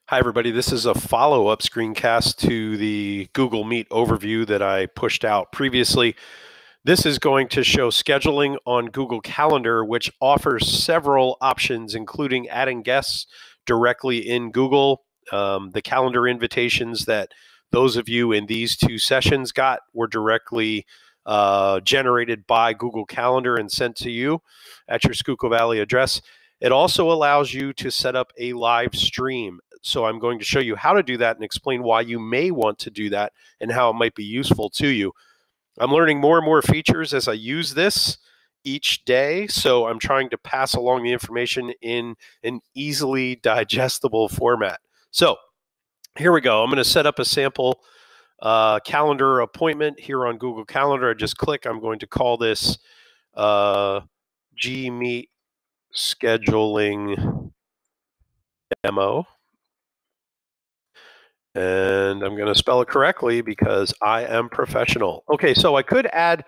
Hi, everybody. This is a follow-up screencast to the Google Meet overview that I pushed out previously. This is going to show scheduling on Google Calendar, which offers several options, including adding guests directly in Google. The calendar invitations that those of you in these two sessions got were directly generated by Google Calendar and sent to you at your Schuylkill Valley address. It also allows you to set up a live stream. So I'm going to show you how to do that and explain why you may want to do that and how it might be useful to you. I'm learning more and more features as I use this each day. So I'm trying to pass along the information in an easily digestible format. So here we go. I'm going to set up a sample calendar appointment here on Google Calendar. I just click. I'm going to call this Gmeet scheduling demo. And I'm going to spell it correctly because I am professional. Okay, so I could add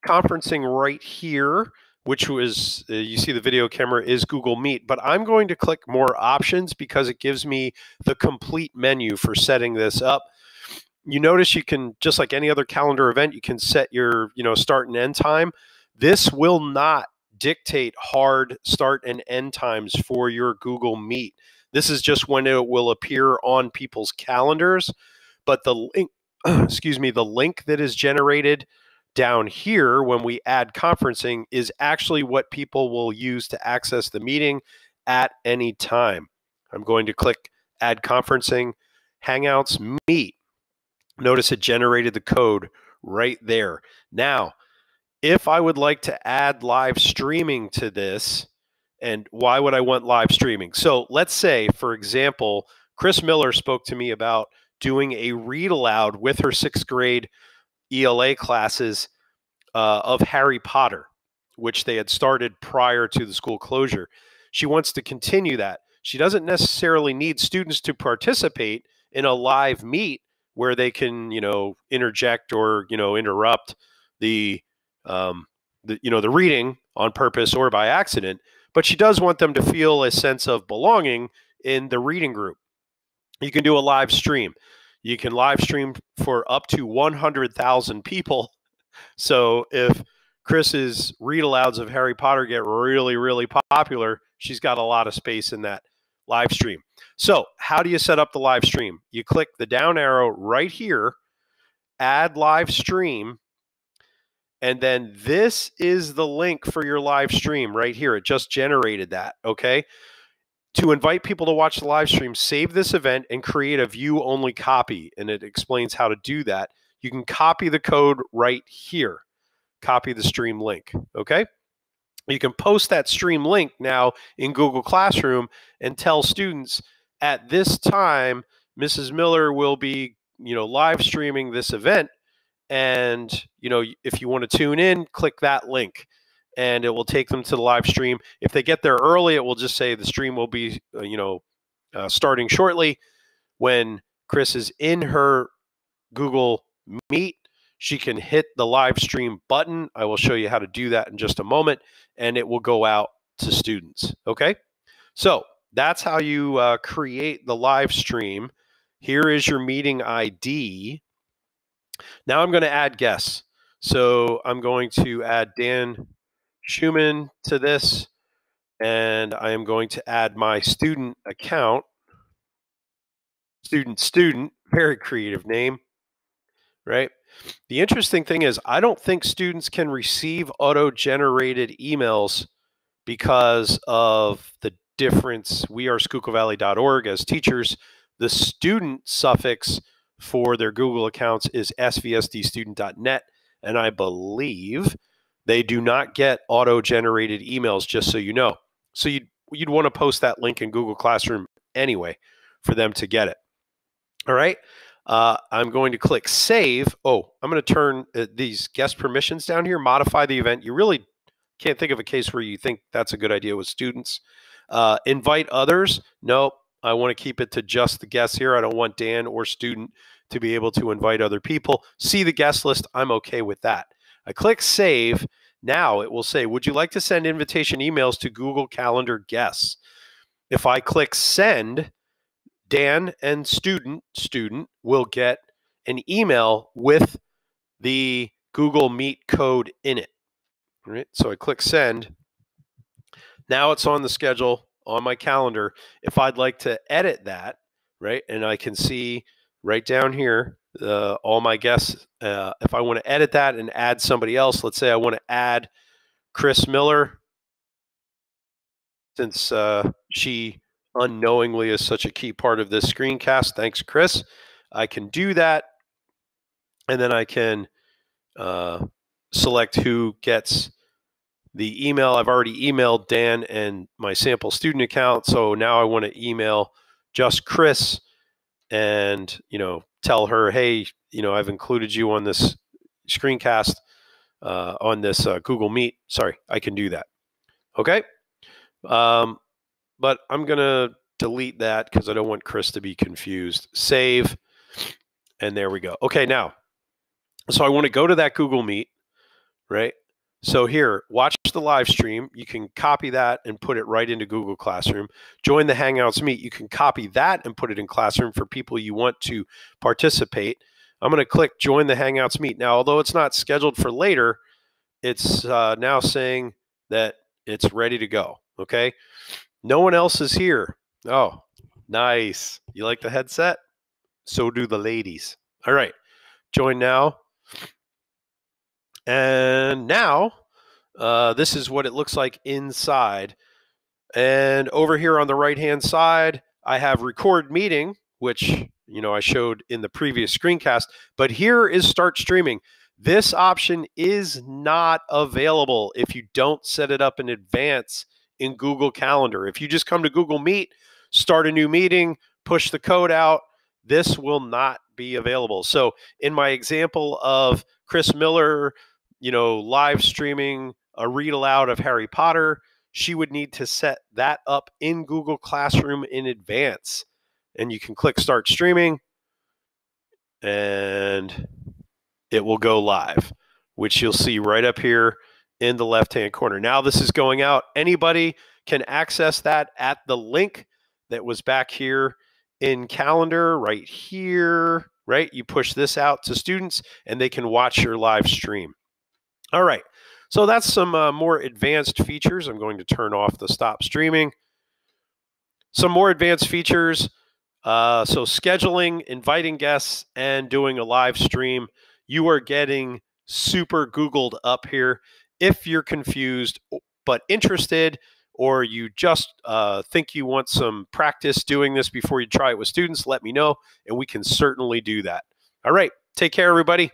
conferencing right here, which was, you see the video camera is Google Meet, but I'm going to click more options because it gives me the complete menu for setting this up. You notice you can, just like any other calendar event, you can set your start and end time. This will not dictate hard start and end times for your Google Meet. This is just when it will appear on people's calendars, but the link, the link that is generated down here when we add conferencing is actually what people will use to access the meeting at any time. I'm going to click Add Conferencing, Hangouts, Meet. Notice it generated the code right there. Now, if I would like to add live streaming to this, and why would I want live streaming? So let's say, for example, Chris Miller spoke to me about doing a read aloud with her 6th grade ELA classes of Harry Potter, which they had started prior to the school closure. She wants to continue that. She doesn't necessarily need students to participate in a live meet where they can, interject or, interrupt the reading on purpose or by accident. But she does want them to feel a sense of belonging in the reading group. You can do a live stream. You can live stream for up to 100,000 people. So if Chris's read-alouds of Harry Potter get really, really popular, she's got a lot of space in that live stream. So how do you set up the live stream? You click the down arrow right here, add live stream, and then this is the link for your live stream right here. It just generated that, okay? To invite people to watch the live stream, save this event and create a view-only copy, and it explains how to do that. You can copy the code right here. Copy the stream link, okay? You can post that stream link now in Google Classroom and tell students at this time, Mrs. Miller will be, live streaming this event. And, if you want to tune in, click that link and it will take them to the live stream. If they get there early, it will just say the stream will be, starting shortly. When Chris is in her Google Meet, she can hit the live stream button. I will show you how to do that in just a moment, and it will go out to students. Okay, so that's how you create the live stream. Here is your meeting ID. Now I'm going to add guests. So I'm going to add Dan Schumann to this, and I am going to add my student account. Student, very creative name, right? The interesting thing is I don't think students can receive auto-generated emails because of the difference. We are SchuylkillValley.org as teachers. The student suffix for their Google accounts is svsdstudent.net, and I believe they do not get auto-generated emails, just so you know. So you'd want to post that link in Google Classroom anyway for them to get it. All right. I'm going to click Save. Oh, I'm going to turn these guest permissions down here, modify the event. You really can't think of a case where you think that's a good idea with students. Invite others. Nope. I want to keep it to just the guests here. I don't want Dan or student to be able to invite other people. See the guest list. I'm okay with that. I click Save. Now it will say, would you like to send invitation emails to Google Calendar guests? If I click Send, Dan and student will get an email with the Google Meet code in it. All right, so I click send. Now it's on the schedule on my calendar. If I'd like to edit that, right, and I can see right down here all my guests. If I want to edit that and add somebody else, let's say I want to add Chris Miller, since she unknowingly is such a key part of this screencast. Thanks, Chris. I can do that, and then I can select who gets the email. I've already emailed Dan and my sample student account, so now I want to email just Chris and tell her, hey, I've included you on this screencast on this Google Meet. Sorry, I can do that. Okay. But I'm going to delete that because I don't want Chris to be confused. Save. And there we go. Okay, now, so I want to go to that Google Meet, right? So here, watch the live stream. You can copy that and put it right into Google Classroom. Join the Hangouts Meet. You can copy that and put it in Classroom for people you want to participate. I'm going to click Join the Hangouts Meet. Now, although it's not scheduled for later, it's now saying that it's ready to go, okay? No one else is here. Oh, nice. You like the headset? So do the ladies. All right. Join now. And now, this is what it looks like inside. And over here on the right-hand side, I have record meeting, which, I showed in the previous screencast. But here is start streaming. This option is not available if you don't set it up in advance in Google Calendar. If you just come to Google Meet, start a new meeting, push the code out, this will not be available. So in my example of Chris Miller, live streaming a read aloud of Harry Potter, she would need to set that up in Google Classroom in advance. And you can click start streaming and it will go live, which you'll see right up here in the left-hand corner. Now this is going out. Anybody can access that at the link that was back here in Calendar right here, right? You push this out to students and they can watch your live stream. All right, so that's some more advanced features. I'm going to turn off the stop streaming. Some more advanced features. So scheduling, inviting guests, and doing a live stream. You are getting super Googled up here. If you're confused but interested, or you just think you want some practice doing this before you try it with students, let me know, and we can certainly do that. All right, take care, everybody.